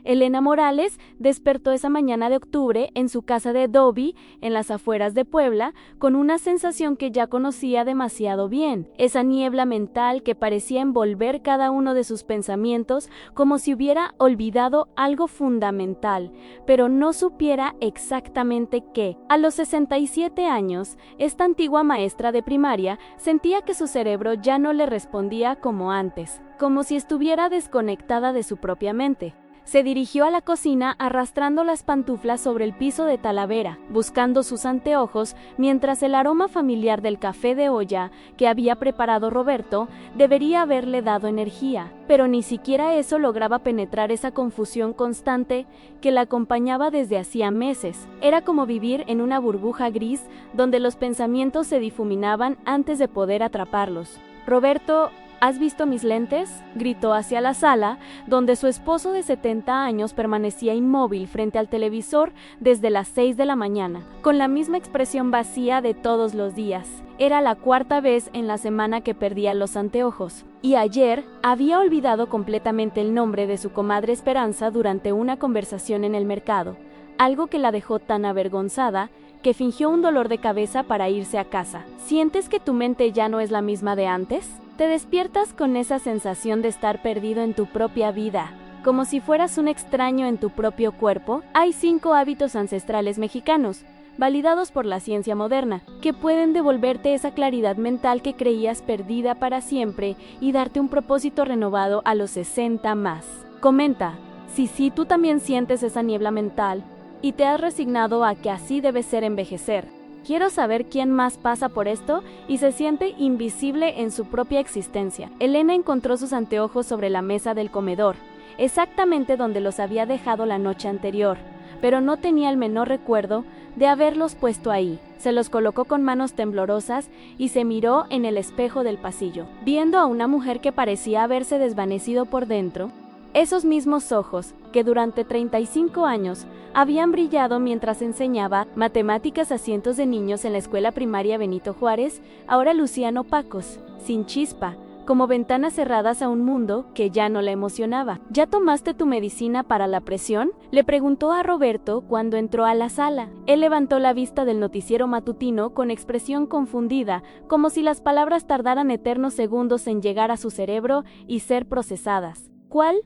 Elena Morales despertó esa mañana de octubre en su casa de Dobby, en las afueras de Puebla, con una sensación que ya conocía demasiado bien, esa niebla mental que parecía envolver cada uno de sus pensamientos como si hubiera olvidado algo fundamental, pero no supiera exactamente qué. A los 67 años, esta antigua maestra de primaria sentía que su cerebro ya no le respondía como antes, como si estuviera desconectada de su propia mente. Se dirigió a la cocina arrastrando las pantuflas sobre el piso de Talavera, buscando sus anteojos, mientras el aroma familiar del café de olla que había preparado Roberto debería haberle dado energía, pero ni siquiera eso lograba penetrar esa confusión constante que la acompañaba desde hacía meses. Era como vivir en una burbuja gris donde los pensamientos se difuminaban antes de poder atraparlos. Roberto, ¿has visto mis lentes?, gritó hacia la sala, donde su esposo de 70 años permanecía inmóvil frente al televisor desde las 6 de la mañana, con la misma expresión vacía de todos los días. Era la cuarta vez en la semana que perdía los anteojos, y ayer había olvidado completamente el nombre de su comadre Esperanza durante una conversación en el mercado, algo que la dejó tan avergonzada que fingió un dolor de cabeza para irse a casa. ¿Sientes que tu mente ya no es la misma de antes? Te despiertas con esa sensación de estar perdido en tu propia vida, como si fueras un extraño en tu propio cuerpo. Hay 5 hábitos ancestrales mexicanos, validados por la ciencia moderna, que pueden devolverte esa claridad mental que creías perdida para siempre y darte un propósito renovado a los 60 más. Comenta si tú también sientes esa niebla mental y te has resignado a que así debe ser envejecer. Quiero saber quién más pasa por esto y se siente invisible en su propia existencia. Elena encontró sus anteojos sobre la mesa del comedor, exactamente donde los había dejado la noche anterior, pero no tenía el menor recuerdo de haberlos puesto ahí. Se los colocó con manos temblorosas y se miró en el espejo del pasillo, viendo a una mujer que parecía haberse desvanecido por dentro. Esos mismos ojos, que durante 35 años habían brillado mientras enseñaba matemáticas a cientos de niños en la escuela primaria Benito Juárez, ahora lucían opacos, sin chispa, como ventanas cerradas a un mundo que ya no la emocionaba. ¿Ya tomaste tu medicina para la presión?, le preguntó a Roberto cuando entró a la sala. Él levantó la vista del noticiero matutino con expresión confundida, como si las palabras tardaran eternos segundos en llegar a su cerebro y ser procesadas. ¿Cuál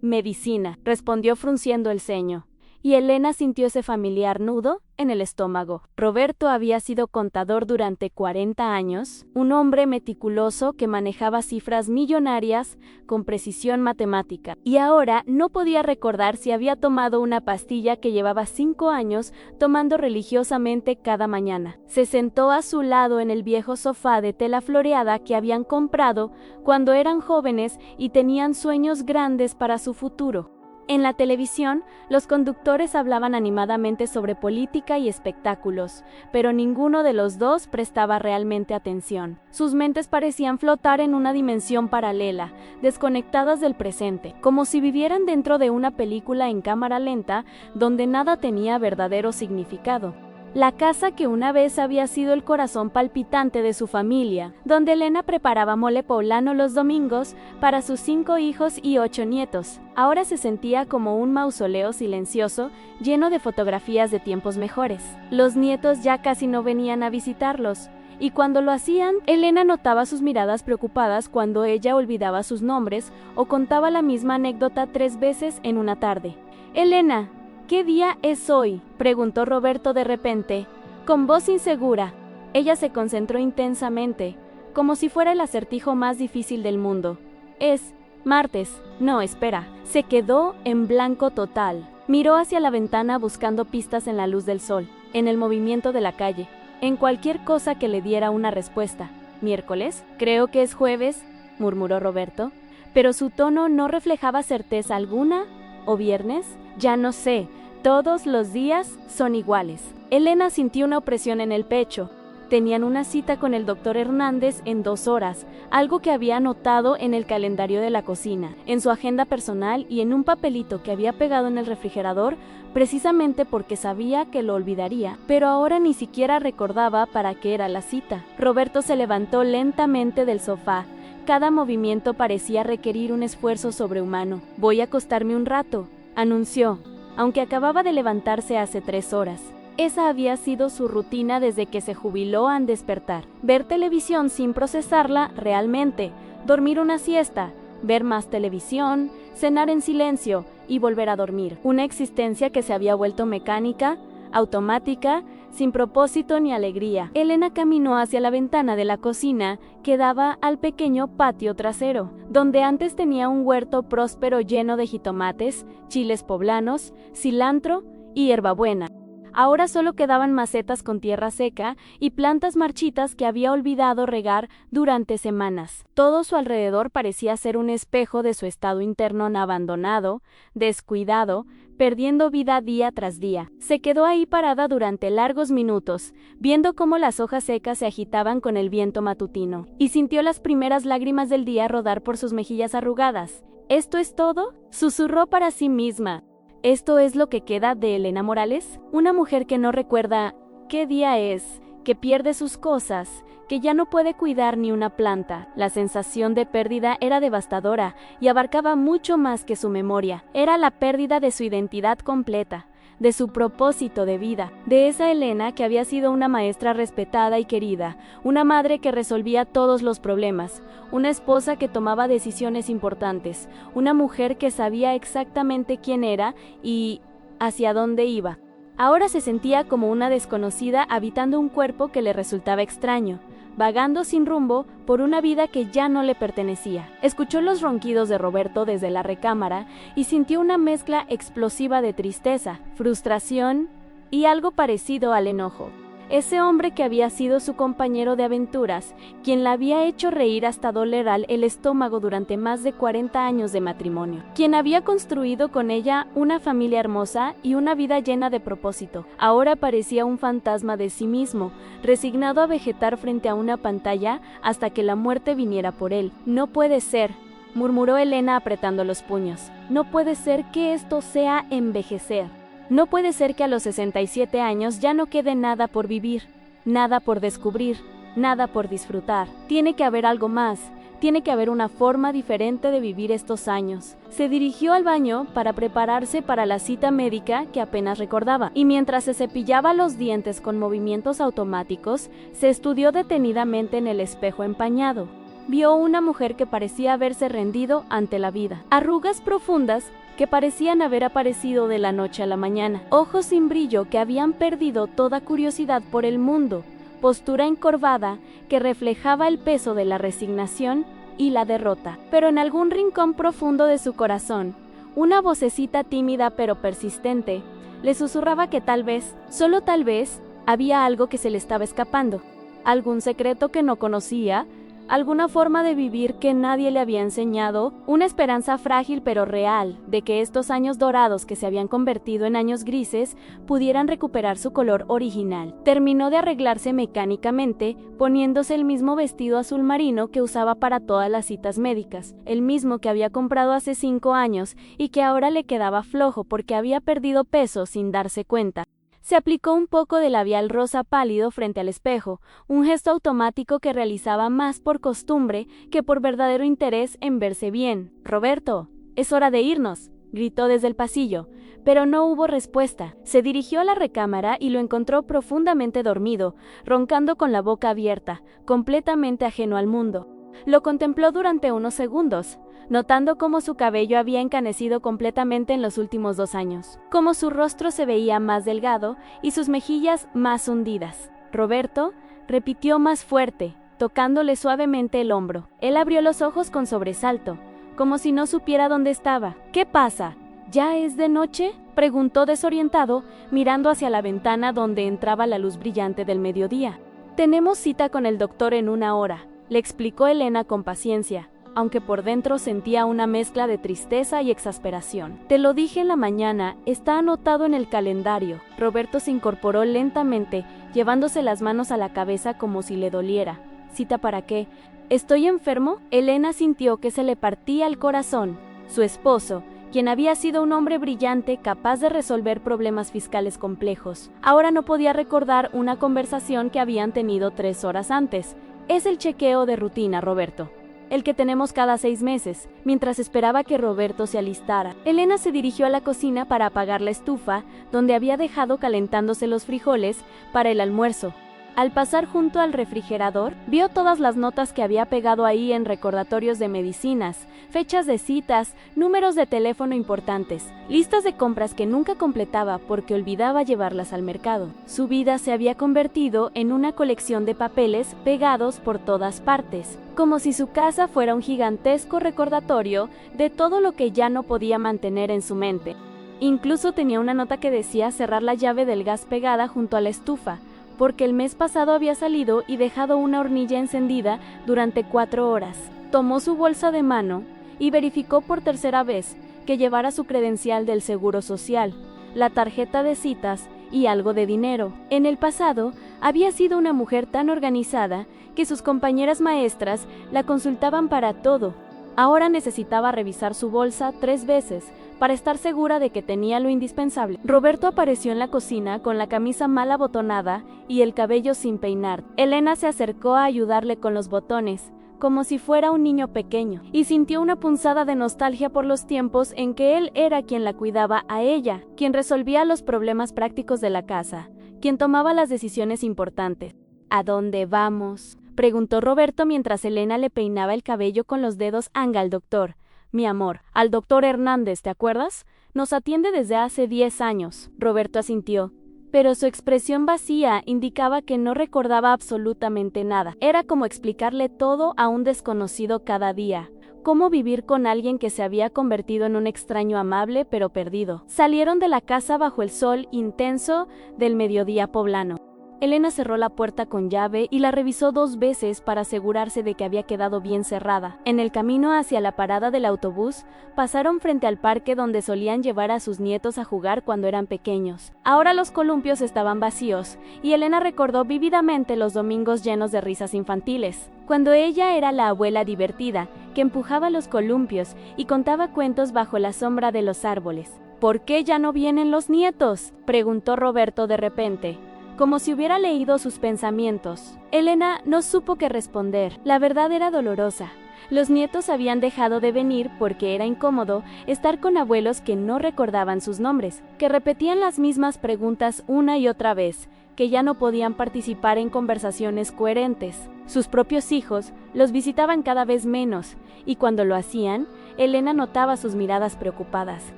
medicina?, respondió frunciendo el ceño. Y Elena sintió ese familiar nudo en el estómago. Roberto había sido contador durante 40 años, un hombre meticuloso que manejaba cifras millonarias con precisión matemática, y ahora no podía recordar si había tomado una pastilla que llevaba 5 años tomando religiosamente cada mañana. Se sentó a su lado en el viejo sofá de tela floreada que habían comprado cuando eran jóvenes y tenían sueños grandes para su futuro. En la televisión, los conductores hablaban animadamente sobre política y espectáculos, pero ninguno de los dos prestaba realmente atención. Sus mentes parecían flotar en una dimensión paralela, desconectadas del presente, como si vivieran dentro de una película en cámara lenta donde nada tenía verdadero significado. La casa que una vez había sido el corazón palpitante de su familia, donde Elena preparaba mole poblano los domingos para sus 5 hijos y 8 nietos, ahora se sentía como un mausoleo silencioso lleno de fotografías de tiempos mejores. Los nietos ya casi no venían a visitarlos, y cuando lo hacían, Elena notaba sus miradas preocupadas cuando ella olvidaba sus nombres o contaba la misma anécdota 3 veces en una tarde. «Elena, ¿qué día es hoy?», preguntó Roberto de repente, con voz insegura. Ella se concentró intensamente, como si fuera el acertijo más difícil del mundo. «Es martes». «No, espera». Se quedó en blanco total. Miró hacia la ventana buscando pistas en la luz del sol, en el movimiento de la calle, en cualquier cosa que le diera una respuesta. «¿Miércoles? Creo que es jueves», murmuró Roberto, pero su tono no reflejaba certeza alguna. ¿O viernes? Ya no sé. Todos los días son iguales. Elena sintió una opresión en el pecho. Tenían una cita con el doctor Hernández en 2 horas, algo que había anotado en el calendario de la cocina, en su agenda personal y en un papelito que había pegado en el refrigerador, precisamente porque sabía que lo olvidaría, pero ahora ni siquiera recordaba para qué era la cita. Roberto se levantó lentamente del sofá. Cada movimiento parecía requerir un esfuerzo sobrehumano. «Voy a acostarme un rato», anunció, aunque acababa de levantarse hace 3 horas. Esa había sido su rutina desde que se jubiló al despertar. Ver televisión sin procesarla realmente, dormir una siesta, ver más televisión, cenar en silencio y volver a dormir. Una existencia que se había vuelto mecánica, automática, sin propósito ni alegría. Elena caminó hacia la ventana de la cocina que daba al pequeño patio trasero, donde antes tenía un huerto próspero lleno de jitomates, chiles poblanos, cilantro y hierbabuena. Ahora solo quedaban macetas con tierra seca y plantas marchitas que había olvidado regar durante semanas. Todo su alrededor parecía ser un espejo de su estado interno abandonado, descuidado, perdiendo vida día tras día. Se quedó ahí parada durante largos minutos, viendo cómo las hojas secas se agitaban con el viento matutino, y sintió las primeras lágrimas del día rodar por sus mejillas arrugadas. ¿Esto es todo?, susurró para sí misma. ¿Esto es lo que queda de Elena Morales? Una mujer que no recuerda qué día es, que pierde sus cosas, que ya no puede cuidar ni una planta. La sensación de pérdida era devastadora y abarcaba mucho más que su memoria. Era la pérdida de su identidad completa, de su propósito de vida, de esa Elena que había sido una maestra respetada y querida, una madre que resolvía todos los problemas, una esposa que tomaba decisiones importantes, una mujer que sabía exactamente quién era y hacia dónde iba. Ahora se sentía como una desconocida habitando un cuerpo que le resultaba extraño, vagando sin rumbo por una vida que ya no le pertenecía. Escuchó los ronquidos de Roberto desde la recámara y sintió una mezcla explosiva de tristeza, frustración y algo parecido al enojo. Ese hombre que había sido su compañero de aventuras, quien la había hecho reír hasta doler el estómago durante más de 40 años de matrimonio, quien había construido con ella una familia hermosa y una vida llena de propósito, ahora parecía un fantasma de sí mismo, resignado a vegetar frente a una pantalla hasta que la muerte viniera por él. No puede ser, murmuró Elena apretando los puños. No puede ser que esto sea envejecer. No puede ser que a los 67 años ya no quede nada por vivir, nada por descubrir, nada por disfrutar. Tiene que haber algo más, tiene que haber una forma diferente de vivir estos años. Se dirigió al baño para prepararse para la cita médica que apenas recordaba, y mientras se cepillaba los dientes con movimientos automáticos, se estudió detenidamente en el espejo empañado. Vio una mujer que parecía haberse rendido ante la vida. Arrugas profundas que parecían haber aparecido de la noche a la mañana, ojos sin brillo que habían perdido toda curiosidad por el mundo, postura encorvada que reflejaba el peso de la resignación y la derrota. Pero en algún rincón profundo de su corazón, una vocecita tímida pero persistente le susurraba que tal vez, solo tal vez, había algo que se le estaba escapando, algún secreto que no conocía, alguna forma de vivir que nadie le había enseñado, una esperanza frágil pero real de que estos años dorados que se habían convertido en años grises pudieran recuperar su color original. Terminó de arreglarse mecánicamente, poniéndose el mismo vestido azul marino que usaba para todas las citas médicas, el mismo que había comprado hace 5 años y que ahora le quedaba flojo porque había perdido peso sin darse cuenta. Se aplicó un poco de labial rosa pálido frente al espejo, un gesto automático que realizaba más por costumbre que por verdadero interés en verse bien. «Roberto, es hora de irnos», gritó desde el pasillo, pero no hubo respuesta. Se dirigió a la recámara y lo encontró profundamente dormido, roncando con la boca abierta, completamente ajeno al mundo. Lo contempló durante unos segundos, notando cómo su cabello había encanecido completamente en los últimos 2 años, cómo su rostro se veía más delgado y sus mejillas más hundidas. «Roberto», repitió más fuerte, tocándole suavemente el hombro. Él abrió los ojos con sobresalto, como si no supiera dónde estaba. «¿Qué pasa? ¿Ya es de noche?», preguntó desorientado, mirando hacia la ventana donde entraba la luz brillante del mediodía. «Tenemos cita con el doctor en 1 hora», le explicó Elena con paciencia, aunque por dentro sentía una mezcla de tristeza y exasperación. «Te lo dije en la mañana, está anotado en el calendario». Roberto se incorporó lentamente, llevándose las manos a la cabeza como si le doliera. «¿Cita para qué? ¿Estoy enfermo?». Elena sintió que se le partía el corazón. Su esposo, quien había sido un hombre brillante capaz de resolver problemas fiscales complejos, ahora no podía recordar una conversación que habían tenido 3 horas antes. «Es el chequeo de rutina, Roberto. el que tenemos cada 6 meses. Mientras esperaba que Roberto se alistara, Elena se dirigió a la cocina para apagar la estufa, donde había dejado calentándose los frijoles para el almuerzo. Al pasar junto al refrigerador, vio todas las notas que había pegado ahí en recordatorios de medicinas, fechas de citas, números de teléfono importantes, listas de compras que nunca completaba porque olvidaba llevarlas al mercado. Su vida se había convertido en una colección de papeles pegados por todas partes, como si su casa fuera un gigantesco recordatorio de todo lo que ya no podía mantener en su mente. Incluso tenía una nota que decía cerrar la llave del gas pegada junto a la estufa, porque el mes pasado había salido y dejado una hornilla encendida durante 4 horas. Tomó su bolsa de mano y verificó por tercera vez que llevara su credencial del Seguro Social, la tarjeta de citas y algo de dinero. En el pasado, había sido una mujer tan organizada que sus compañeras maestras la consultaban para todo. Ahora necesitaba revisar su bolsa 3 veces para estar segura de que tenía lo indispensable. Roberto apareció en la cocina con la camisa mal abotonada y el cabello sin peinar. Elena se acercó a ayudarle con los botones, como si fuera un niño pequeño, y sintió una punzada de nostalgia por los tiempos en que él era quien la cuidaba a ella, quien resolvía los problemas prácticos de la casa, quien tomaba las decisiones importantes. ¿A dónde vamos?, preguntó Roberto mientras Elena le peinaba el cabello con los dedos. Anga al doctor. Mi amor, al doctor Hernández, ¿te acuerdas? Nos atiende desde hace 10 años. Roberto asintió, pero su expresión vacía indicaba que no recordaba absolutamente nada. Era como explicarle todo a un desconocido cada día. Cómo vivir con alguien que se había convertido en un extraño amable pero perdido. Salieron de la casa bajo el sol intenso del mediodía poblano. Elena cerró la puerta con llave y la revisó 2 veces para asegurarse de que había quedado bien cerrada. En el camino hacia la parada del autobús, pasaron frente al parque donde solían llevar a sus nietos a jugar cuando eran pequeños. Ahora los columpios estaban vacíos, y Elena recordó vívidamente los domingos llenos de risas infantiles, cuando ella era la abuela divertida, que empujaba los columpios y contaba cuentos bajo la sombra de los árboles. ¿Por qué ya no vienen los nietos?, preguntó Roberto de repente, como si hubiera leído sus pensamientos. Elena no supo qué responder. La verdad era dolorosa. Los nietos habían dejado de venir porque era incómodo estar con abuelos que no recordaban sus nombres, que repetían las mismas preguntas una y otra vez, que ya no podían participar en conversaciones coherentes. Sus propios hijos los visitaban cada vez menos, y cuando lo hacían, Elena notaba sus miradas preocupadas,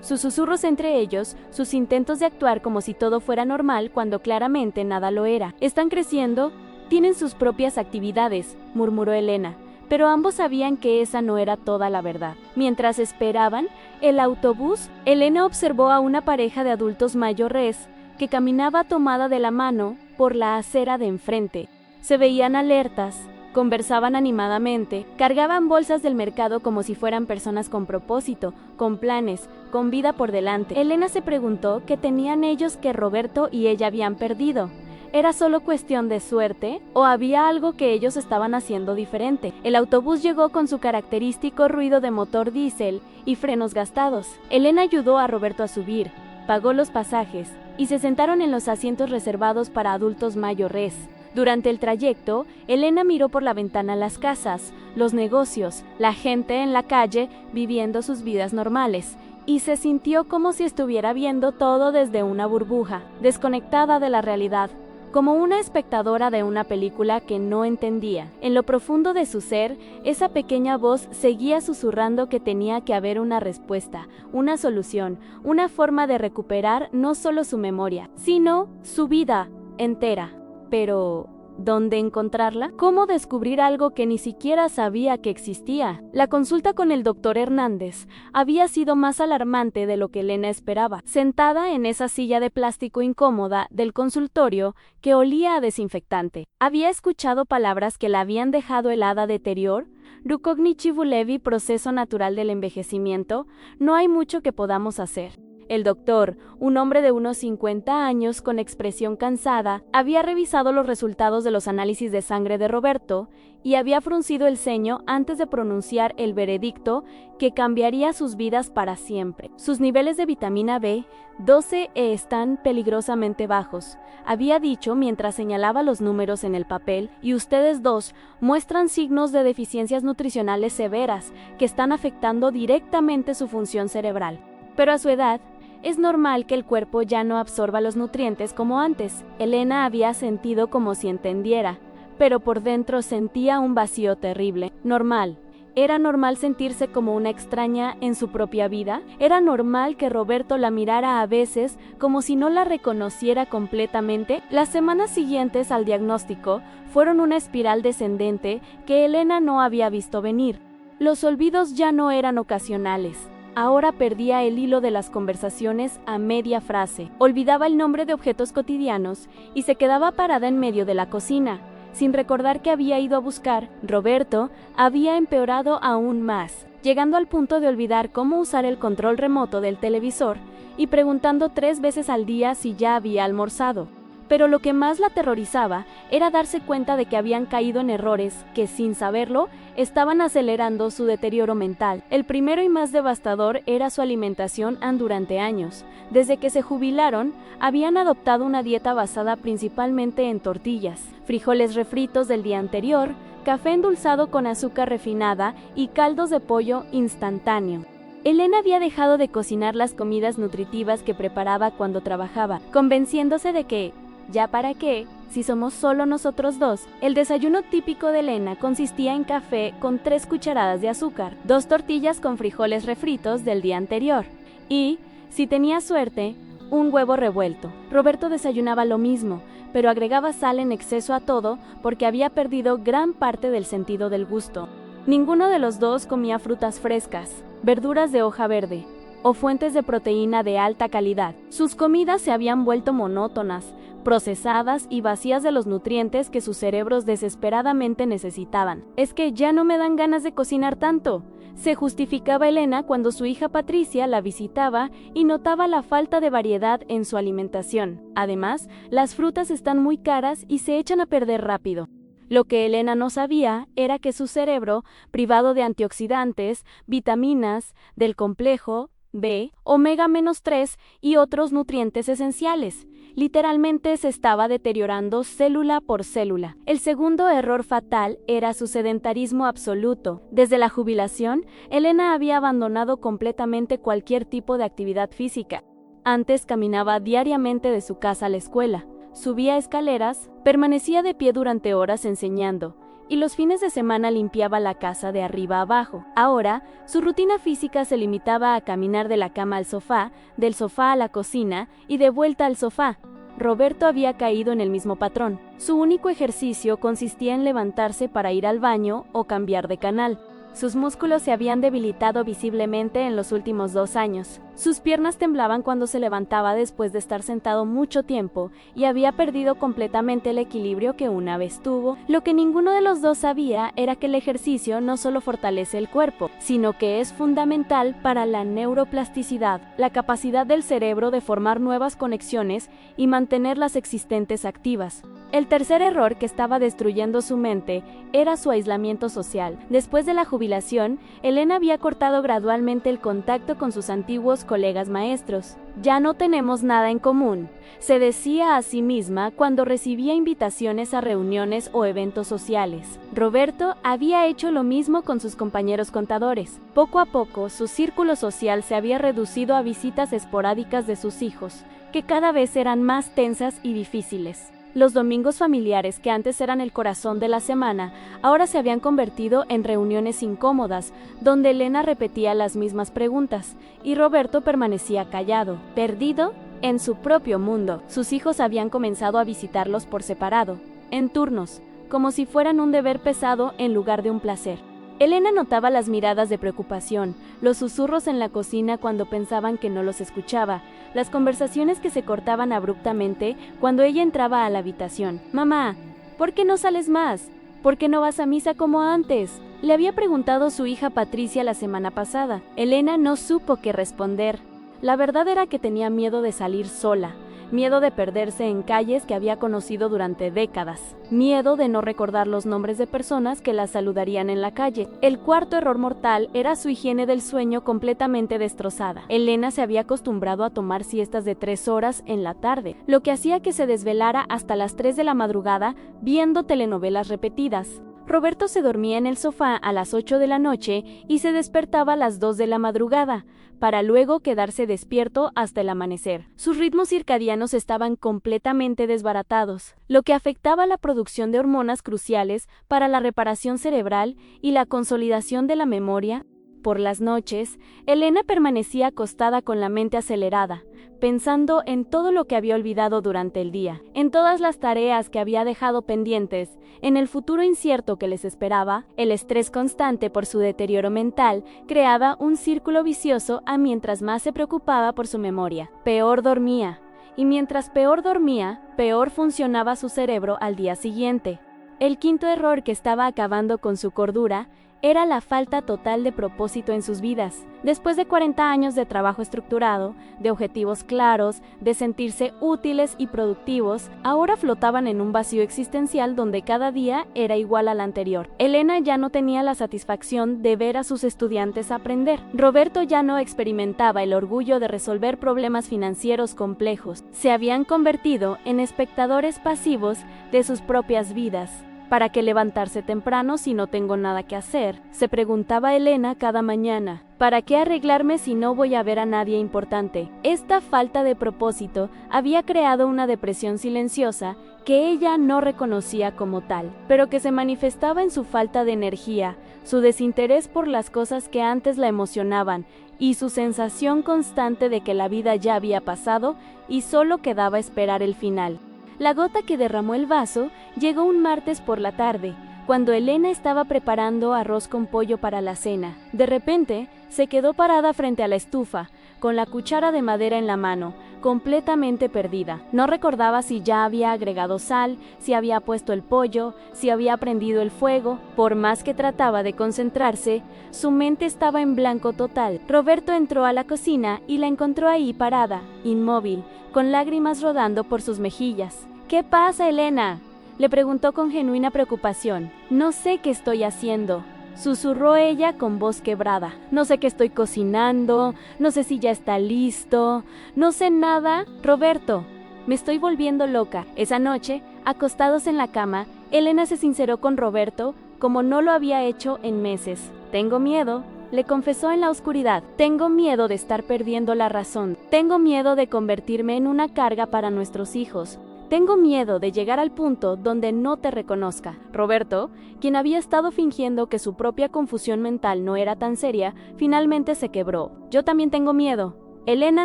sus susurros entre ellos, sus intentos de actuar como si todo fuera normal cuando claramente nada lo era. Están creciendo, tienen sus propias actividades, murmuró Elena, pero ambos sabían que esa no era toda la verdad. Mientras esperaban el autobús, Elena observó a una pareja de adultos mayores que caminaba tomada de la mano por la acera de enfrente. Se veían alertas, conversaban animadamente, cargaban bolsas del mercado como si fueran personas con propósito, con planes, con vida por delante. Elena se preguntó qué tenían ellos que Roberto y ella habían perdido. ¿Era solo cuestión de suerte o había algo que ellos estaban haciendo diferente? El autobús llegó con su característico ruido de motor diésel y frenos gastados. Elena ayudó a Roberto a subir, pagó los pasajes y se sentaron en los asientos reservados para adultos mayores. Durante el trayecto, Elena miró por la ventana las casas, los negocios, la gente en la calle viviendo sus vidas normales, y se sintió como si estuviera viendo todo desde una burbuja, desconectada de la realidad, como una espectadora de una película que no entendía. En lo profundo de su ser, esa pequeña voz seguía susurrando que tenía que haber una respuesta, una solución, una forma de recuperar no solo su memoria, sino su vida entera. Pero, ¿dónde encontrarla? ¿Cómo descubrir algo que ni siquiera sabía que existía? La consulta con el doctor Hernández había sido más alarmante de lo que Elena esperaba. Sentada en esa silla de plástico incómoda del consultorio que olía a desinfectante, había escuchado palabras que la habían dejado helada. Deterioro, Rukognichivulevi, proceso natural del envejecimiento, no hay mucho que podamos hacer. El doctor, un hombre de unos 50 años con expresión cansada, había revisado los resultados de los análisis de sangre de Roberto y había fruncido el ceño antes de pronunciar el veredicto que cambiaría sus vidas para siempre. Sus niveles de vitamina B12 están peligrosamente bajos, había dicho mientras señalaba los números en el papel, y ustedes dos muestran signos de deficiencias nutricionales severas que están afectando directamente su función cerebral. Pero a su edad, es normal que el cuerpo ya no absorba los nutrientes como antes. Elena había sentido como si entendiera, pero por dentro sentía un vacío terrible. Normal. ¿Era normal sentirse como una extraña en su propia vida? ¿Era normal que Roberto la mirara a veces como si no la reconociera completamente? Las semanas siguientes al diagnóstico fueron una espiral descendente que Elena no había visto venir. Los olvidos ya no eran ocasionales. Ahora perdía el hilo de las conversaciones a media frase. Olvidaba el nombre de objetos cotidianos y se quedaba parada en medio de la cocina, sin recordar que había ido a buscar. Roberto había empeorado aún más, llegando al punto de olvidar cómo usar el control remoto del televisor y preguntando 3 veces al día si ya había almorzado. Pero lo que más la aterrorizaba era darse cuenta de que habían caído en errores que, sin saberlo, estaban acelerando su deterioro mental. El primero y más devastador era su alimentación durante años. Desde que se jubilaron, habían adoptado una dieta basada principalmente en tortillas, frijoles refritos del día anterior, café endulzado con azúcar refinada y caldos de pollo instantáneo. Elena había dejado de cocinar las comidas nutritivas que preparaba cuando trabajaba, convenciéndose de que, ¿ya para qué? Si somos solo nosotros dos. El desayuno típico de Elena consistía en café con 3 cucharadas de azúcar, 2 tortillas con frijoles refritos del día anterior y, si tenía suerte, un huevo revuelto. Roberto desayunaba lo mismo, pero agregaba sal en exceso a todo porque había perdido gran parte del sentido del gusto. Ninguno de los dos comía frutas frescas, verduras de hoja verde o fuentes de proteína de alta calidad. Sus comidas se habían vuelto monótonas, procesadas y vacías de los nutrientes que sus cerebros desesperadamente necesitaban. Es que ya no me dan ganas de cocinar tanto, se justificaba Elena cuando su hija Patricia la visitaba y notaba la falta de variedad en su alimentación. Además, las frutas están muy caras y se echan a perder rápido. Lo que Elena no sabía era que su cerebro, privado de antioxidantes, vitaminas, del complejo B, omega-3 y otros nutrientes esenciales, literalmente se estaba deteriorando célula por célula. El segundo error fatal era su sedentarismo absoluto. Desde la jubilación, Elena había abandonado completamente cualquier tipo de actividad física. Antes caminaba diariamente de su casa a la escuela, subía escaleras, permanecía de pie durante horas enseñando, y los fines de semana limpiaba la casa de arriba abajo. Ahora, su rutina física se limitaba a caminar de la cama al sofá, del sofá a la cocina y de vuelta al sofá. Roberto había caído en el mismo patrón. Su único ejercicio consistía en levantarse para ir al baño o cambiar de canal. Sus músculos se habían debilitado visiblemente en los últimos 2 años. Sus piernas temblaban cuando se levantaba después de estar sentado mucho tiempo y había perdido completamente el equilibrio que una vez tuvo. Lo que ninguno de los dos sabía era que el ejercicio no solo fortalece el cuerpo, sino que es fundamental para la neuroplasticidad, la capacidad del cerebro de formar nuevas conexiones y mantener las existentes activas. El tercer error que estaba destruyendo su mente era su aislamiento social. Después de la jubilación, Elena había cortado gradualmente el contacto con sus antiguos colegas maestros. Ya no tenemos nada en común, se decía a sí misma cuando recibía invitaciones a reuniones o eventos sociales. Roberto había hecho lo mismo con sus compañeros contadores. Poco a poco, su círculo social se había reducido a visitas esporádicas de sus hijos, que cada vez eran más tensas y difíciles. Los domingos familiares, que antes eran el corazón de la semana, ahora se habían convertido en reuniones incómodas, donde Elena repetía las mismas preguntas, y Roberto permanecía callado, perdido en su propio mundo. Sus hijos habían comenzado a visitarlos por separado, en turnos, como si fueran un deber pesado en lugar de un placer. Elena notaba las miradas de preocupación, los susurros en la cocina cuando pensaban que no los escuchaba, las conversaciones que se cortaban abruptamente cuando ella entraba a la habitación. «Mamá, ¿por qué no sales más? ¿Por qué no vas a misa como antes?», le había preguntado su hija Patricia la semana pasada. Elena no supo qué responder. La verdad era que tenía miedo de salir sola, miedo de perderse en calles que había conocido durante décadas, miedo de no recordar los nombres de personas que la saludarían en la calle. El cuarto error mortal era su higiene del sueño completamente destrozada. Elena se había acostumbrado a tomar siestas de 3 horas en la tarde, lo que hacía que se desvelara hasta las 3 de la madrugada viendo telenovelas repetidas. Roberto se dormía en el sofá a las 8 de la noche y se despertaba a las 2 de la madrugada, para luego quedarse despierto hasta el amanecer. Sus ritmos circadianos estaban completamente desbaratados, lo que afectaba la producción de hormonas cruciales para la reparación cerebral y la consolidación de la memoria. Por las noches, Elena permanecía acostada con la mente acelerada, pensando en todo lo que había olvidado durante el día, en todas las tareas que había dejado pendientes, en el futuro incierto que les esperaba. El estrés constante por su deterioro mental creaba un círculo vicioso mientras más se preocupaba por su memoria. Peor dormía, y mientras peor dormía, peor funcionaba su cerebro al día siguiente. El quinto error que estaba acabando con su cordura era la falta total de propósito en sus vidas. Después de 40 años de trabajo estructurado, de objetivos claros, de sentirse útiles y productivos, ahora flotaban en un vacío existencial donde cada día era igual al anterior. Elena ya no tenía la satisfacción de ver a sus estudiantes aprender. Roberto ya no experimentaba el orgullo de resolver problemas financieros complejos. Se habían convertido en espectadores pasivos de sus propias vidas. ¿Para qué levantarse temprano si no tengo nada que hacer?, se preguntaba Elena cada mañana. ¿Para qué arreglarme si no voy a ver a nadie importante? Esta falta de propósito había creado una depresión silenciosa que ella no reconocía como tal, pero que se manifestaba en su falta de energía, su desinterés por las cosas que antes la emocionaban y su sensación constante de que la vida ya había pasado y solo quedaba esperar el final. La gota que derramó el vaso llegó un martes por la tarde, cuando Elena estaba preparando arroz con pollo para la cena. De repente, se quedó parada frente a la estufa, con la cuchara de madera en la mano, completamente perdida. No recordaba si ya había agregado sal, si había puesto el pollo, si había prendido el fuego. Por más que trataba de concentrarse, su mente estaba en blanco total. Roberto entró a la cocina y la encontró ahí parada, inmóvil, con lágrimas rodando por sus mejillas. ¿Qué pasa, Elena?, le preguntó con genuina preocupación. No sé qué estoy haciendo, susurró ella con voz quebrada. No sé qué estoy cocinando, no sé si ya está listo, no sé nada. Roberto, me estoy volviendo loca. Esa noche, acostados en la cama, Elena se sinceró con Roberto como no lo había hecho en meses. Tengo miedo, le confesó en la oscuridad. Tengo miedo de estar perdiendo la razón. Tengo miedo de convertirme en una carga para nuestros hijos. Tengo miedo de llegar al punto donde no te reconozca. Roberto, quien había estado fingiendo que su propia confusión mental no era tan seria, finalmente se quebró. Yo también tengo miedo. Elena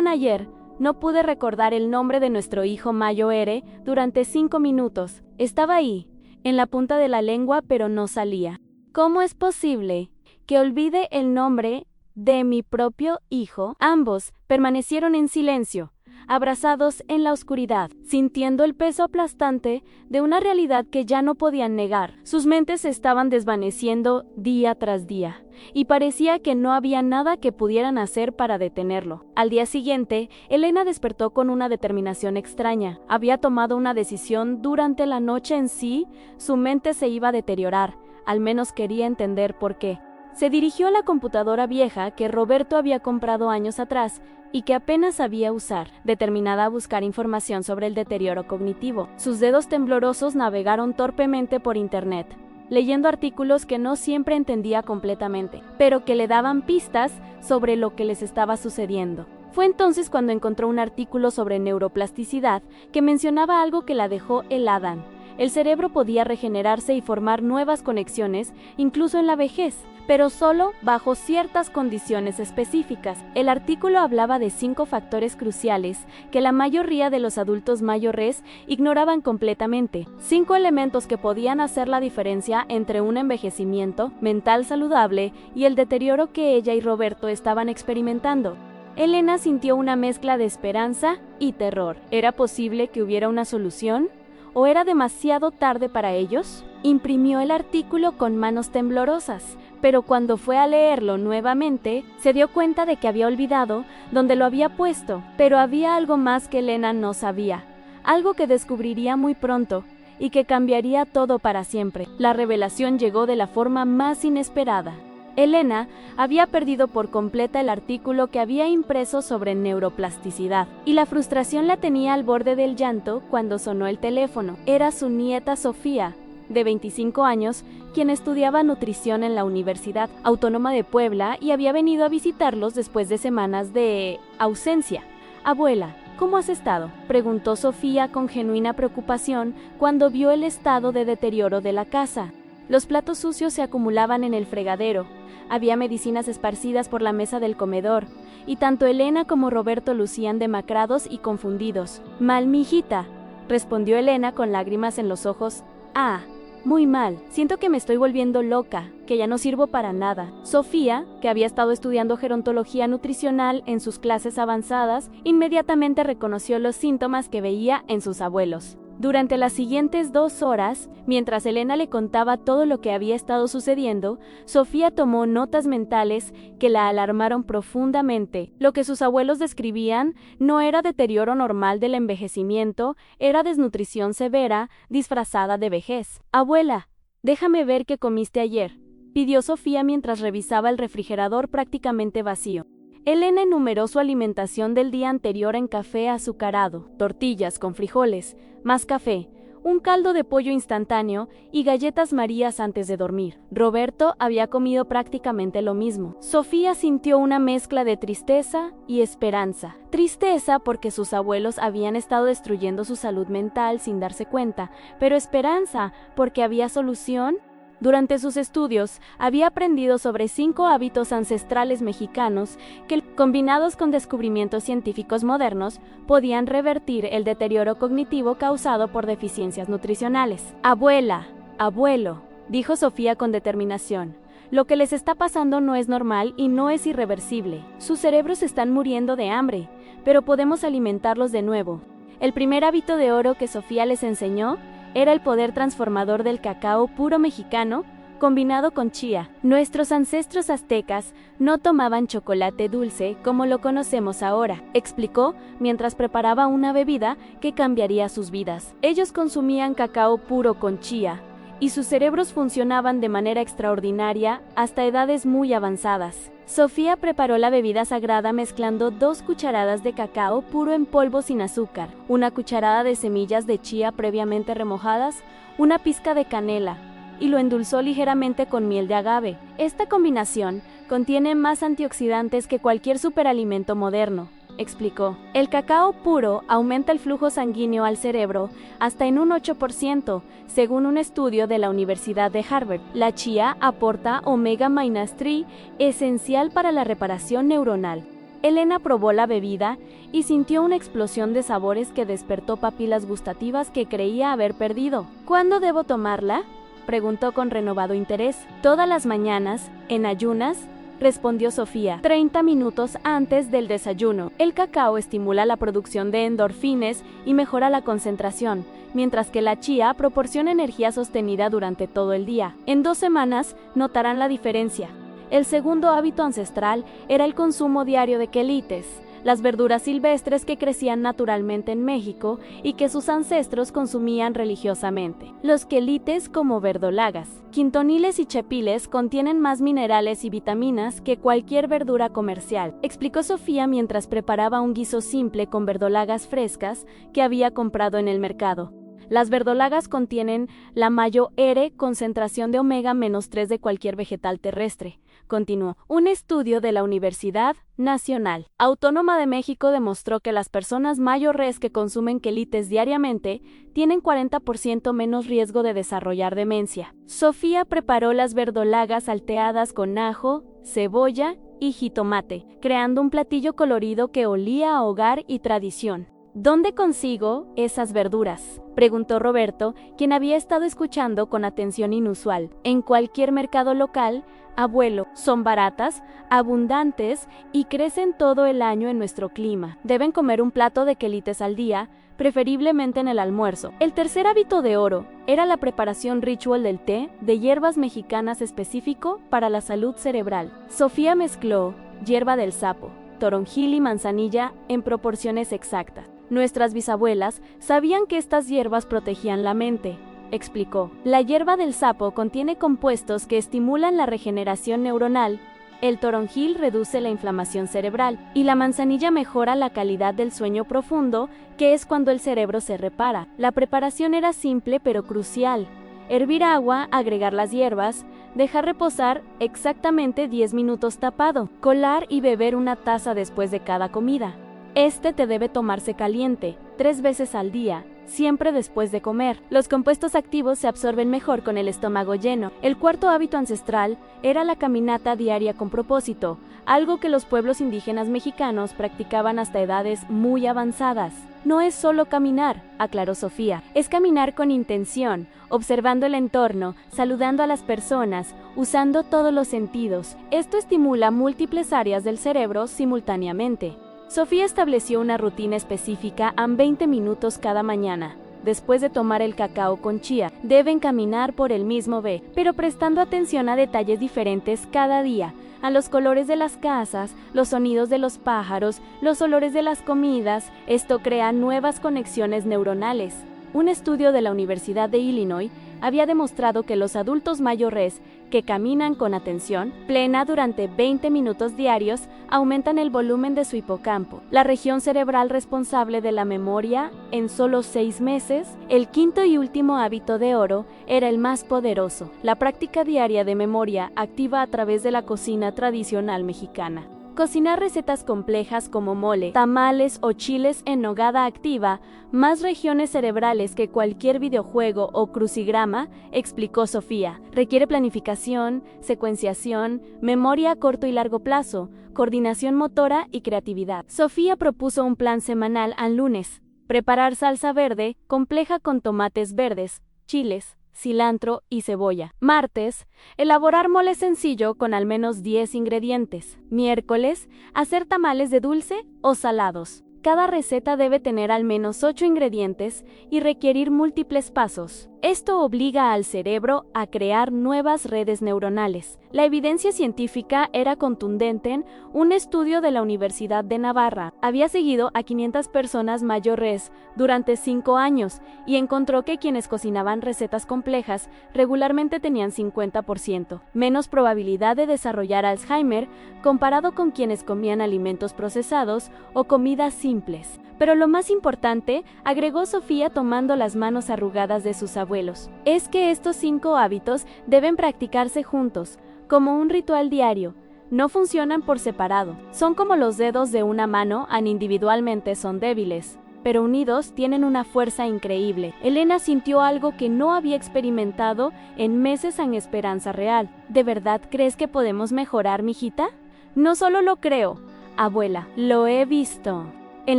Nayer, no pude recordar el nombre de nuestro hijo Mayo R. durante 5 minutos. Estaba ahí, en la punta de la lengua, pero no salía. ¿Cómo es posible que olvide el nombre de mi propio hijo? Ambos permanecieron en silencio, abrazados en la oscuridad, sintiendo el peso aplastante de una realidad que ya no podían negar. Sus mentes se estaban desvaneciendo día tras día, y parecía que no había nada que pudieran hacer para detenerlo. Al día siguiente, Elena despertó con una determinación extraña. Había tomado una decisión durante la noche en sí, su mente se iba a deteriorar, al menos quería entender por qué. Se dirigió a la computadora vieja que Roberto había comprado años atrás y que apenas sabía usar, determinada a buscar información sobre el deterioro cognitivo. Sus dedos temblorosos navegaron torpemente por internet, leyendo artículos que no siempre entendía completamente, pero que le daban pistas sobre lo que les estaba sucediendo. Fue entonces cuando encontró un artículo sobre neuroplasticidad que mencionaba algo que la dejó helada. El cerebro podía regenerarse y formar nuevas conexiones, incluso en la vejez, pero solo bajo ciertas condiciones específicas. El artículo hablaba de 5 factores cruciales que la mayoría de los adultos mayores ignoraban completamente. 5 elementos que podían hacer la diferencia entre un envejecimiento mental saludable y el deterioro que ella y Roberto estaban experimentando. Elena sintió una mezcla de esperanza y terror. ¿Era posible que hubiera una solución? ¿O era demasiado tarde para ellos? Imprimió el artículo con manos temblorosas, pero cuando fue a leerlo nuevamente, se dio cuenta de que había olvidado dónde lo había puesto. Pero había algo más que Elena no sabía, algo que descubriría muy pronto y que cambiaría todo para siempre. La revelación llegó de la forma más inesperada. Elena había perdido por completa el artículo que había impreso sobre neuroplasticidad, y la frustración la tenía al borde del llanto cuando sonó el teléfono. Era su nieta Sofía, de 25 años, quien estudiaba nutrición en la Universidad Autónoma de Puebla y había venido a visitarlos después de semanas de ausencia. «Abuela, ¿cómo has estado?», preguntó Sofía con genuina preocupación cuando vio el estado de deterioro de la casa. Los platos sucios se acumulaban en el fregadero, había medicinas esparcidas por la mesa del comedor, y tanto Elena como Roberto lucían demacrados y confundidos. «Mal, mijita», respondió Elena con lágrimas en los ojos. «Ah, muy mal. Siento que me estoy volviendo loca, que ya no sirvo para nada». Sofía, que había estado estudiando gerontología nutricional en sus clases avanzadas, inmediatamente reconoció los síntomas que veía en sus abuelos. Durante las siguientes 2 horas, mientras Elena le contaba todo lo que había estado sucediendo, Sofía tomó notas mentales que la alarmaron profundamente. Lo que sus abuelos describían no era deterioro normal del envejecimiento, era desnutrición severa, disfrazada de vejez. «Abuela, déjame ver qué comiste ayer», pidió Sofía mientras revisaba el refrigerador prácticamente vacío. Elena enumeró su alimentación del día anterior en café azucarado, tortillas con frijoles, más café, un caldo de pollo instantáneo y galletas Marías antes de dormir. Roberto había comido prácticamente lo mismo. Sofía sintió una mezcla de tristeza y esperanza. Tristeza porque sus abuelos habían estado destruyendo su salud mental sin darse cuenta, pero esperanza porque había solución. Durante sus estudios, había aprendido sobre 5 hábitos ancestrales mexicanos que, combinados con descubrimientos científicos modernos, podían revertir el deterioro cognitivo causado por deficiencias nutricionales. «Abuela, abuelo», dijo Sofía con determinación, «lo que les está pasando no es normal y no es irreversible. Sus cerebros están muriendo de hambre, pero podemos alimentarlos de nuevo». El primer hábito de oro que Sofía les enseñó era el poder transformador del cacao puro mexicano combinado con chía. Nuestros ancestros aztecas no tomaban chocolate dulce como lo conocemos ahora, explicó mientras preparaba una bebida que cambiaría sus vidas. Ellos consumían cacao puro con chía, y sus cerebros funcionaban de manera extraordinaria hasta edades muy avanzadas. Sofía preparó la bebida sagrada mezclando 2 cucharadas de cacao puro en polvo sin azúcar, 1 cucharada de semillas de chía previamente remojadas, 1 pizca de canela, y lo endulzó ligeramente con miel de agave. Esta combinación contiene más antioxidantes que cualquier superalimento moderno, explicó. El cacao puro aumenta el flujo sanguíneo al cerebro hasta en un 8%, según un estudio de la Universidad de Harvard. La chía aporta omega-3, esencial para la reparación neuronal. Elena probó la bebida y sintió una explosión de sabores que despertó papilas gustativas que creía haber perdido. ¿Cuándo debo tomarla?, preguntó con renovado interés. «Todas las mañanas, en ayunas», respondió Sofía, 30 minutos antes del desayuno. El cacao estimula la producción de endorfinas y mejora la concentración, mientras que la chía proporciona energía sostenida durante todo el día. En 2 semanas notarán la diferencia. El segundo hábito ancestral era el consumo diario de quelites, las verduras silvestres que crecían naturalmente en México y que sus ancestros consumían religiosamente. Los quelites, como verdolagas, quintoniles y chepiles, contienen más minerales y vitaminas que cualquier verdura comercial, explicó Sofía mientras preparaba un guiso simple con verdolagas frescas que había comprado en el mercado. Las verdolagas contienen la mayor concentración de omega-3 de cualquier vegetal terrestre, continuó. Un estudio de la Universidad Nacional Autónoma de México demostró que las personas mayores que consumen quelites diariamente tienen 40% menos riesgo de desarrollar demencia. Sofía preparó las verdolagas salteadas con ajo, cebolla y jitomate, creando un platillo colorido que olía a hogar y tradición. ¿Dónde consigo esas verduras?, preguntó Roberto, quien había estado escuchando con atención inusual. En cualquier mercado local, abuelo, son baratas, abundantes y crecen todo el año en nuestro clima. Deben comer un plato de quelites al día, preferiblemente en el almuerzo. El tercer hábito de oro era la preparación ritual del té de hierbas mexicanas específico para la salud cerebral. Sofía mezcló hierba del sapo, toronjil y manzanilla en proporciones exactas. Nuestras bisabuelas sabían que estas hierbas protegían la mente, explicó. La hierba del sapo contiene compuestos que estimulan la regeneración neuronal, el toronjil reduce la inflamación cerebral y la manzanilla mejora la calidad del sueño profundo, que es cuando el cerebro se repara. La preparación era simple pero crucial. Hervir agua, agregar las hierbas, dejar reposar exactamente 10 minutos tapado, colar y beber una taza después de cada comida. Este té debe tomarse caliente, 3 veces al día, siempre después de comer. Los compuestos activos se absorben mejor con el estómago lleno. El cuarto hábito ancestral era la caminata diaria con propósito, algo que los pueblos indígenas mexicanos practicaban hasta edades muy avanzadas. No es solo caminar, aclaró Sofía, es caminar con intención, observando el entorno, saludando a las personas, usando todos los sentidos. Esto estimula múltiples áreas del cerebro simultáneamente. Sofía estableció una rutina específica a 20 minutos cada mañana. Después de tomar el cacao con chía, deben caminar por el mismo B, pero prestando atención a detalles diferentes cada día, a los colores de las casas, los sonidos de los pájaros, los olores de las comidas. Esto crea nuevas conexiones neuronales. Un estudio de la Universidad de Illinois había demostrado que los adultos mayores que caminan con atención plena durante 20 minutos diarios aumentan el volumen de su hipocampo, la región cerebral responsable de la memoria, en solo 6 meses. El quinto y último hábito de oro era el más poderoso, la práctica diaria de memoria activa a través de la cocina tradicional mexicana. Cocinar recetas complejas como mole, tamales o chiles en nogada activa más regiones cerebrales que cualquier videojuego o crucigrama, explicó Sofía. Requiere planificación, secuenciación, memoria a corto y largo plazo, coordinación motora y creatividad. Sofía propuso un plan semanal al lunes: preparar salsa verde compleja con tomates verdes, chiles, cilantro y cebolla. Martes, elaborar mole sencillo con al menos 10 ingredientes. Miércoles, hacer tamales de dulce o salados. Cada receta debe tener al menos 8 ingredientes y requerir múltiples pasos. Esto obliga al cerebro a crear nuevas redes neuronales. La evidencia científica era contundente. Un estudio de la Universidad de Navarra había seguido a 500 personas mayores durante 5 años y encontró que quienes cocinaban recetas complejas regularmente tenían 50% menos probabilidad de desarrollar Alzheimer comparado con quienes comían alimentos procesados o comidas simples. Pero lo más importante, agregó Sofía tomando las manos arrugadas de sus abuelos, es que estos 5 hábitos deben practicarse juntos, como un ritual diario. No funcionan por separado. Son como los dedos de una mano, individualmente son débiles, pero unidos tienen una fuerza increíble. Elena sintió algo que no había experimentado en meses en Esperanza Real. ¿De verdad crees que podemos mejorar, mijita? No solo lo creo, abuela, lo he visto. En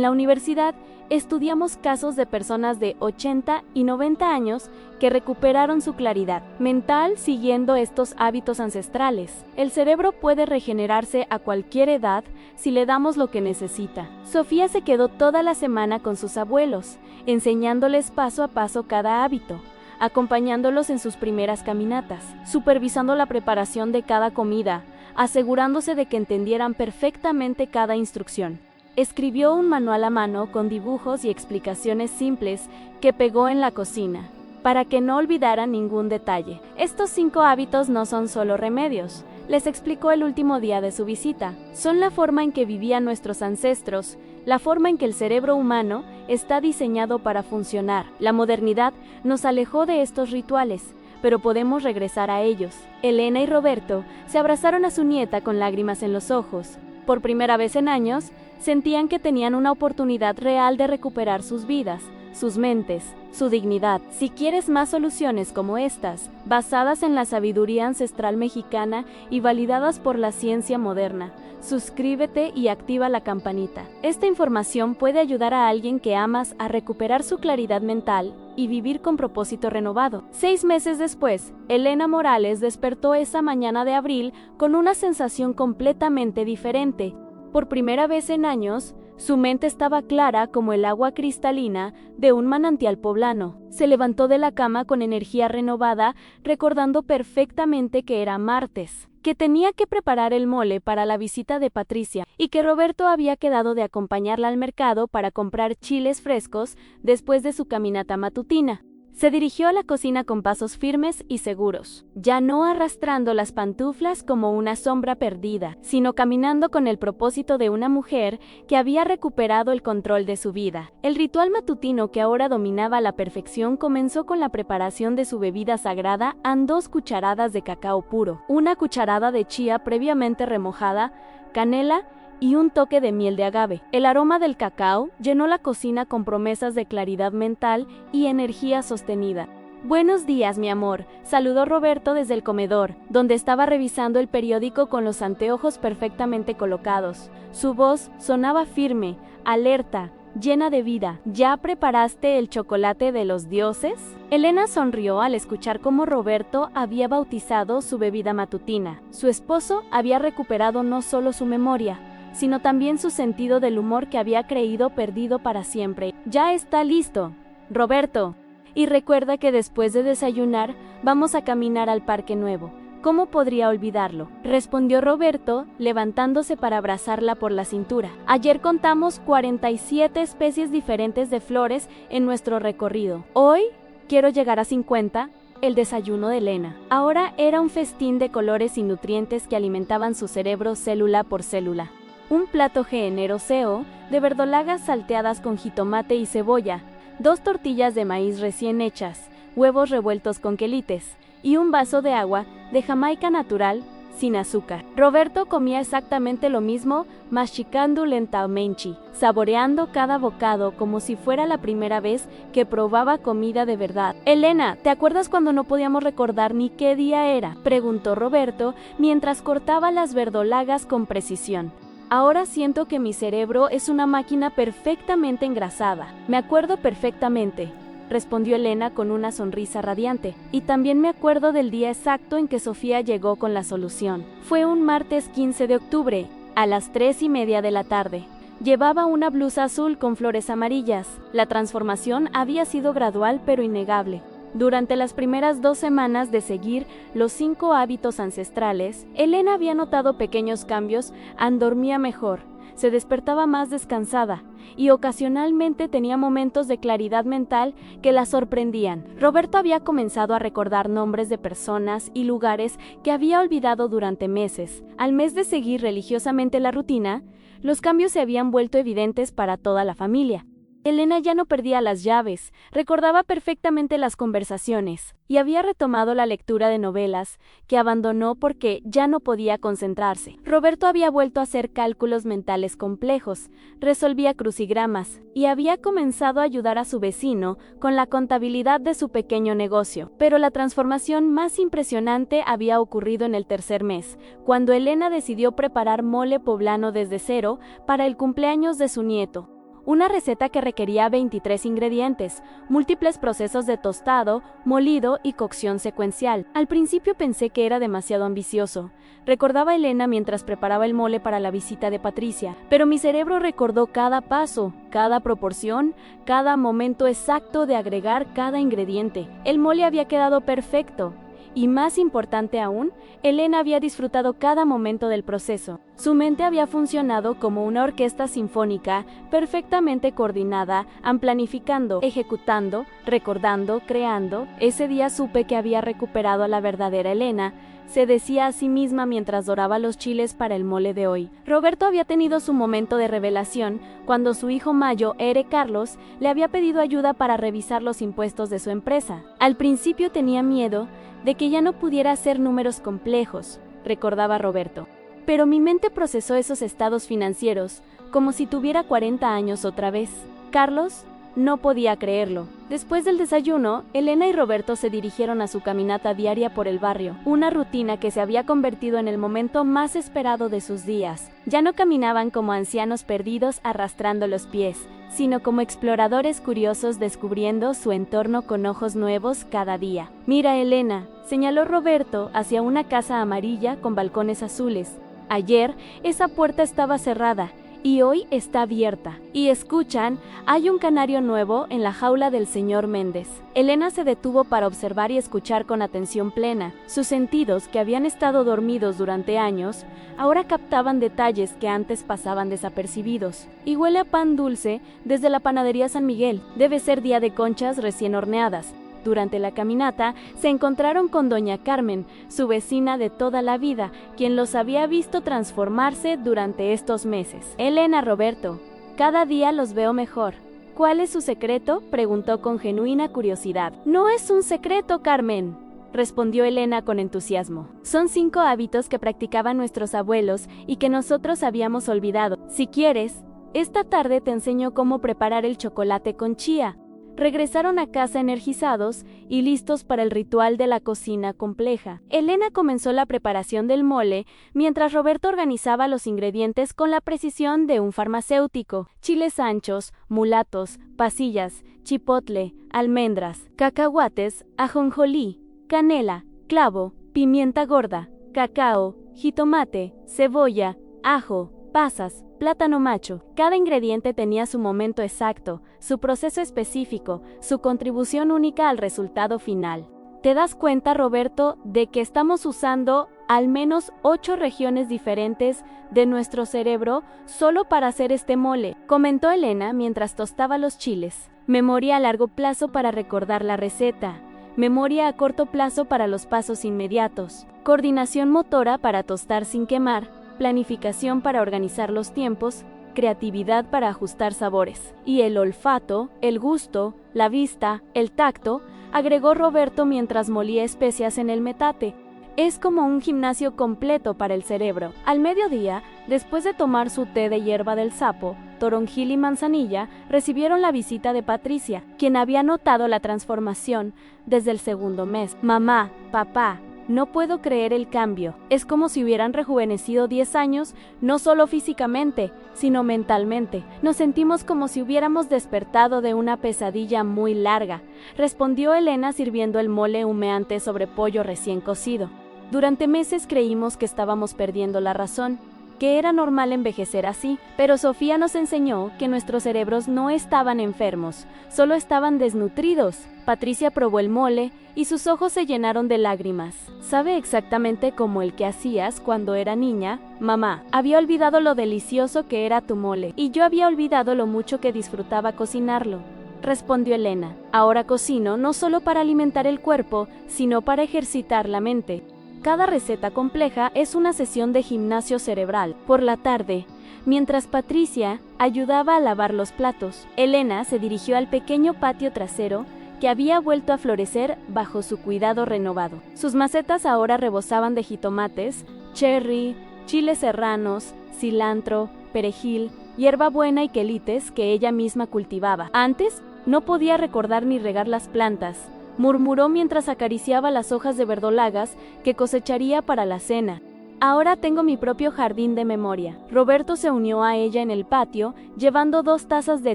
la universidad estudiamos casos de personas de 80 y 90 años que recuperaron su claridad mental siguiendo estos hábitos ancestrales. El cerebro puede regenerarse a cualquier edad si le damos lo que necesita. Sofía se quedó toda la semana con sus abuelos, enseñándoles paso a paso cada hábito, acompañándolos en sus primeras caminatas, supervisando la preparación de cada comida, asegurándose de que entendieran perfectamente cada instrucción. Escribió un manual a mano con dibujos y explicaciones simples que pegó en la cocina, para que no olvidaran ningún detalle. Estos 5 hábitos no son solo remedios, les explicó el último día de su visita. Son la forma en que vivían nuestros ancestros, la forma en que el cerebro humano está diseñado para funcionar. La modernidad nos alejó de estos rituales, pero podemos regresar a ellos. Elena y Roberto se abrazaron a su nieta con lágrimas en los ojos. Por primera vez en años, sentían que tenían una oportunidad real de recuperar sus vidas, sus mentes, su dignidad. Si quieres más soluciones como estas, basadas en la sabiduría ancestral mexicana y validadas por la ciencia moderna, suscríbete y activa la campanita. Esta información puede ayudar a alguien que amas a recuperar su claridad mental y vivir con propósito renovado. 6 meses después, Elena Morales despertó esa mañana de abril con una sensación completamente diferente. Por primera vez en años, su mente estaba clara como el agua cristalina de un manantial poblano. Se levantó de la cama con energía renovada, recordando perfectamente que era martes, que tenía que preparar el mole para la visita de Patricia y que Roberto había quedado de acompañarla al mercado para comprar chiles frescos después de su caminata matutina. Se dirigió a la cocina con pasos firmes y seguros, ya no arrastrando las pantuflas como una sombra perdida, sino caminando con el propósito de una mujer que había recuperado el control de su vida. El ritual matutino que ahora dominaba a la perfección comenzó con la preparación de su bebida sagrada en 2 cucharadas de cacao puro, 1 cucharada de chía previamente remojada, canela y un toque de miel de agave. El aroma del cacao llenó la cocina con promesas de claridad mental y energía sostenida. «Buenos días, mi amor», saludó Roberto desde el comedor, donde estaba revisando el periódico con los anteojos perfectamente colocados. Su voz sonaba firme, alerta, llena de vida. «¿Ya preparaste el chocolate de los dioses?». Elena sonrió al escuchar cómo Roberto había bautizado su bebida matutina. Su esposo había recuperado no solo su memoria, sino también su sentido del humor que había creído perdido para siempre. «Ya está listo, Roberto. Y recuerda que después de desayunar vamos a caminar al Parque Nuevo». «¿Cómo podría olvidarlo?», respondió Roberto, levantándose para abrazarla por la cintura. «Ayer contamos 47 especies diferentes de flores en nuestro recorrido. Hoy quiero llegar a 50. El desayuno de Elena ahora era un festín de colores y nutrientes que alimentaban su cerebro célula por célula. Un plato generoso de verdolagas salteadas con jitomate y cebolla, 2 tortillas de maíz recién hechas, huevos revueltos con quelites y un vaso de agua de Jamaica natural sin azúcar. Roberto comía exactamente lo mismo, masticando lentamente, saboreando cada bocado como si fuera la primera vez que probaba comida de verdad. «Elena, ¿te acuerdas cuando no podíamos recordar ni qué día era?», preguntó Roberto mientras cortaba las verdolagas con precisión. «Ahora siento que mi cerebro es una máquina perfectamente engrasada. Me acuerdo perfectamente», respondió Elena con una sonrisa radiante. «Y también me acuerdo del día exacto en que Sofía llegó con la solución. Fue un martes 15 de octubre, a las 3:30 de la tarde. Llevaba una blusa azul con flores amarillas. La transformación había sido gradual pero innegable. Durante las primeras 2 semanas de seguir los 5 hábitos ancestrales, Elena había notado pequeños cambios. Dormía mejor, se despertaba más descansada y ocasionalmente tenía momentos de claridad mental que la sorprendían. Roberto había comenzado a recordar nombres de personas y lugares que había olvidado durante meses. Al mes de seguir religiosamente la rutina, los cambios se habían vuelto evidentes para toda la familia. Elena ya no perdía las llaves, recordaba perfectamente las conversaciones y había retomado la lectura de novelas que abandonó porque ya no podía concentrarse. Roberto había vuelto a hacer cálculos mentales complejos, resolvía crucigramas y había comenzado a ayudar a su vecino con la contabilidad de su pequeño negocio. Pero la transformación más impresionante había ocurrido en el 3er mes, cuando Elena decidió preparar mole poblano desde cero para el cumpleaños de su nieto. Una receta que requería 23 ingredientes, múltiples procesos de tostado, molido y cocción secuencial. Al principio pensé que era demasiado ambicioso, recordaba Elena mientras preparaba el mole para la visita de Patricia, pero mi cerebro recordó cada paso, cada proporción, cada momento exacto de agregar cada ingrediente. El mole había quedado perfecto. Y más importante aún, Elena había disfrutado cada momento del proceso. Su mente había funcionado como una orquesta sinfónica perfectamente coordinada, planificando, ejecutando, recordando, creando. Ese día supe que había recuperado a la verdadera Elena, se decía a sí misma mientras doraba los chiles para el mole de hoy. Roberto había tenido su momento de revelación cuando su hijo mayo, Carlos, le había pedido ayuda para revisar los impuestos de su empresa. Al principio tenía miedo de que ya no pudiera hacer números complejos, recordaba Roberto. Pero mi mente procesó esos estados financieros como si tuviera 40 años otra vez. Carlos no podía creerlo. Después del desayuno, Elena y Roberto se dirigieron a su caminata diaria por el barrio, una rutina que se había convertido en el momento más esperado de sus días. Ya no caminaban como ancianos perdidos arrastrando los pies, sino como exploradores curiosos descubriendo su entorno con ojos nuevos cada día. «Mira, Elena», señaló Roberto hacia una casa amarilla con balcones azules. «Ayer, esa puerta estaba cerrada, y hoy está abierta. Y escuchan, hay un canario nuevo en la jaula del señor Méndez». Elena se detuvo para observar y escuchar con atención plena. Sus sentidos, que habían estado dormidos durante años, ahora captaban detalles que antes pasaban desapercibidos. «Y huele a pan dulce desde la panadería San Miguel. Debe ser día de conchas recién horneadas». Durante la caminata, se encontraron con doña Carmen, su vecina de toda la vida, quien los había visto transformarse durante estos meses. «Elena, Roberto, cada día los veo mejor». «¿Cuál es su secreto?», preguntó con genuina curiosidad. «No es un secreto, Carmen», respondió Elena con entusiasmo. «Son 5 hábitos que practicaban nuestros abuelos y que nosotros habíamos olvidado. Si quieres, esta tarde te enseño cómo preparar el chocolate con chía». Regresaron a casa energizados y listos para el ritual de la cocina compleja. Elena comenzó la preparación del mole, mientras Roberto organizaba los ingredientes con la precisión de un farmacéutico: chiles anchos, mulatos, pasillas, chipotle, almendras, cacahuates, ajonjolí, canela, clavo, pimienta gorda, cacao, jitomate, cebolla, ajo, pasas, plátano macho. Cada ingrediente tenía su momento exacto, su proceso específico, su contribución única al resultado final. ¿Te das cuenta, Roberto, de que estamos usando al menos 8 regiones diferentes de nuestro cerebro solo para hacer este mole?, comentó Elena mientras tostaba los chiles. Memoria a largo plazo para recordar la receta. Memoria a corto plazo para los pasos inmediatos. Coordinación motora para tostar sin quemar. Planificación para organizar los tiempos, creatividad para ajustar sabores. Y el olfato, el gusto, la vista, el tacto, agregó Roberto mientras molía especias en el metate. Es como un gimnasio completo para el cerebro. Al mediodía, después de tomar su té de hierba del sapo, toronjil y manzanilla, recibieron la visita de Patricia, quien había notado la transformación desde el segundo mes. «Mamá, papá, no puedo creer el cambio. Es como si hubieran rejuvenecido 10 años, no solo físicamente, sino mentalmente. Nos sentimos como si hubiéramos despertado de una pesadilla muy larga», respondió Elena sirviendo el mole humeante sobre pollo recién cocido. «Durante meses creímos que estábamos perdiendo la razón, que era normal envejecer así, pero Sofía nos enseñó que nuestros cerebros no estaban enfermos, solo estaban desnutridos». Patricia probó el mole y sus ojos se llenaron de lágrimas. «Sabe exactamente como el que hacías cuando era niña, mamá. Había olvidado lo delicioso que era tu mole, y yo había olvidado lo mucho que disfrutaba cocinarlo», respondió Elena. «Ahora cocino no solo para alimentar el cuerpo, sino para ejercitar la mente. Cada receta compleja es una sesión de gimnasio cerebral». Por la tarde, mientras Patricia ayudaba a lavar los platos, Elena se dirigió al pequeño patio trasero que había vuelto a florecer bajo su cuidado renovado. Sus macetas ahora rebosaban de jitomates, cherry, chiles serranos, cilantro, perejil, hierbabuena y quelites que ella misma cultivaba. «Antes no podía recordar ni regar las plantas», murmuró mientras acariciaba las hojas de verdolagas que cosecharía para la cena. «Ahora tengo mi propio jardín de memoria». Roberto se unió a ella en el patio, llevando 2 tazas de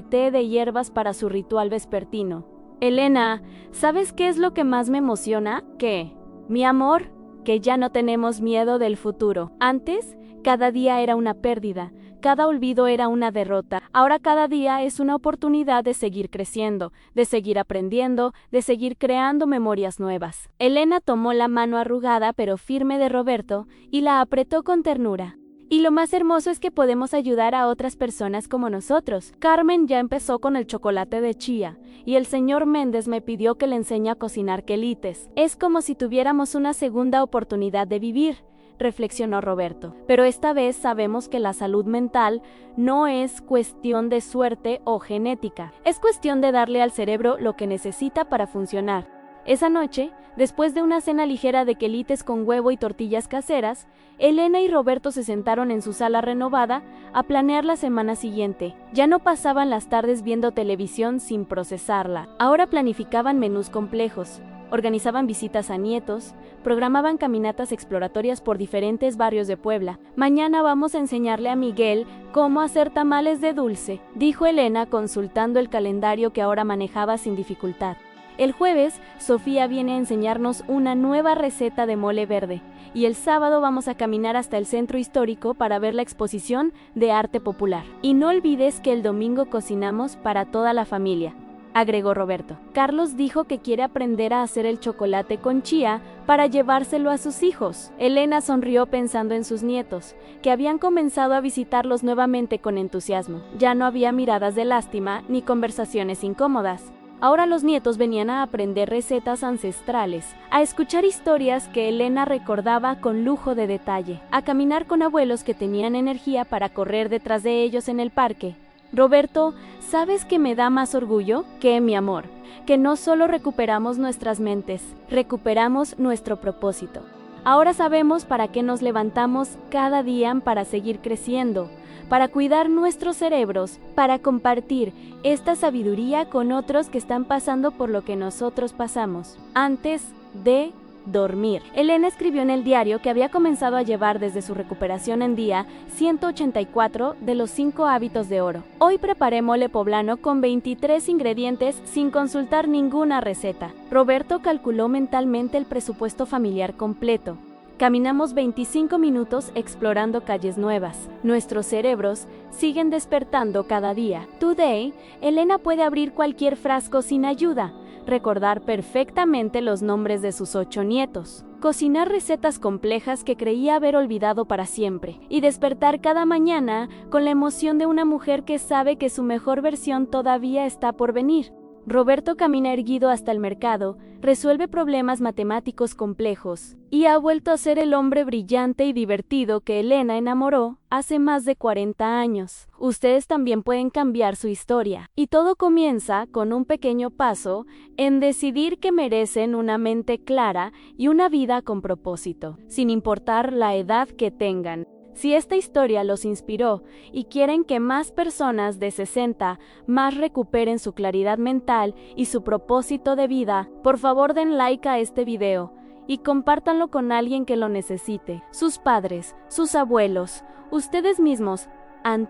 té de hierbas para su ritual vespertino. «Elena, ¿sabes qué es lo que más me emociona? ¿Qué? Mi amor, que ya no tenemos miedo del futuro. Antes, cada día era una pérdida, cada olvido era una derrota. Ahora cada día es una oportunidad de seguir creciendo, de seguir aprendiendo, de seguir creando memorias nuevas». Elena tomó la mano arrugada pero firme de Roberto y la apretó con ternura. «Y lo más hermoso es que podemos ayudar a otras personas como nosotros. Carmen ya empezó con el chocolate de chía, y el señor Méndez me pidió que le enseñe a cocinar quelites. Es como si tuviéramos una segunda oportunidad de vivir», reflexionó Roberto. «Pero esta vez sabemos que la salud mental no es cuestión de suerte o genética. Es cuestión de darle al cerebro lo que necesita para funcionar». Esa noche, después de una cena ligera de quelites con huevo y tortillas caseras, Elena y Roberto se sentaron en su sala renovada a planear la semana siguiente. Ya no pasaban las tardes viendo televisión sin procesarla. Ahora planificaban menús complejos, organizaban visitas a nietos, programaban caminatas exploratorias por diferentes barrios de Puebla. Mañana vamos a enseñarle a Miguel cómo hacer tamales de dulce, dijo Elena consultando el calendario que ahora manejaba sin dificultad. El jueves, Sofía viene a enseñarnos una nueva receta de mole verde, y el sábado vamos a caminar hasta el centro histórico para ver la exposición de arte popular. Y no olvides que el domingo cocinamos para toda la familia, agregó Roberto. Carlos dijo que quiere aprender a hacer el chocolate con chía para llevárselo a sus hijos. Elena sonrió pensando en sus nietos, que habían comenzado a visitarlos nuevamente con entusiasmo. Ya no había miradas de lástima ni conversaciones incómodas. Ahora los nietos venían a aprender recetas ancestrales, a escuchar historias que Elena recordaba con lujo de detalle, a caminar con abuelos que tenían energía para correr detrás de ellos en el parque. Roberto, ¿sabes qué me da más orgullo? Que mi amor, que no solo recuperamos nuestras mentes, recuperamos nuestro propósito. Ahora sabemos para qué nos levantamos cada día para seguir creciendo, para cuidar nuestros cerebros, para compartir esta sabiduría con otros que están pasando por lo que nosotros pasamos, antes de dormir. Elena escribió en el diario que había comenzado a llevar desde su recuperación en día 184 de los 5 hábitos de oro. Hoy preparé mole poblano con 23 ingredientes sin consultar ninguna receta. Roberto calculó mentalmente el presupuesto familiar completo. Caminamos 25 minutos explorando calles nuevas. Nuestros cerebros siguen despertando cada día. Today, Elena puede abrir cualquier frasco sin ayuda, recordar perfectamente los nombres de sus 8 nietos, cocinar recetas complejas que creía haber olvidado para siempre, y despertar cada mañana con la emoción de una mujer que sabe que su mejor versión todavía está por venir. Roberto camina erguido hasta el mercado, resuelve problemas matemáticos complejos, y ha vuelto a ser el hombre brillante y divertido que Elena enamoró hace más de 40 años. Ustedes también pueden cambiar su historia, y todo comienza con un pequeño paso en decidir que merecen una mente clara y una vida con propósito, sin importar la edad que tengan. Si esta historia los inspiró y quieren que más personas de 60 más recuperen su claridad mental y su propósito de vida, por favor den like a este video y compártanlo con alguien que lo necesite. Sus padres, sus abuelos, ustedes mismos,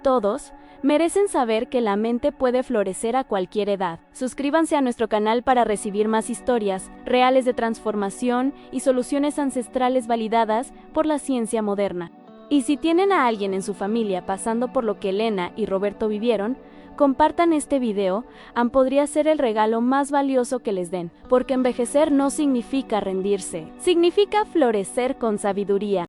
todos, merecen saber que la mente puede florecer a cualquier edad. Suscríbanse a nuestro canal para recibir más historias reales de transformación y soluciones ancestrales validadas por la ciencia moderna. Y si tienen a alguien en su familia pasando por lo que Elena y Roberto vivieron, compartan este video, podría ser el regalo más valioso que les den, porque envejecer no significa rendirse, significa florecer con sabiduría.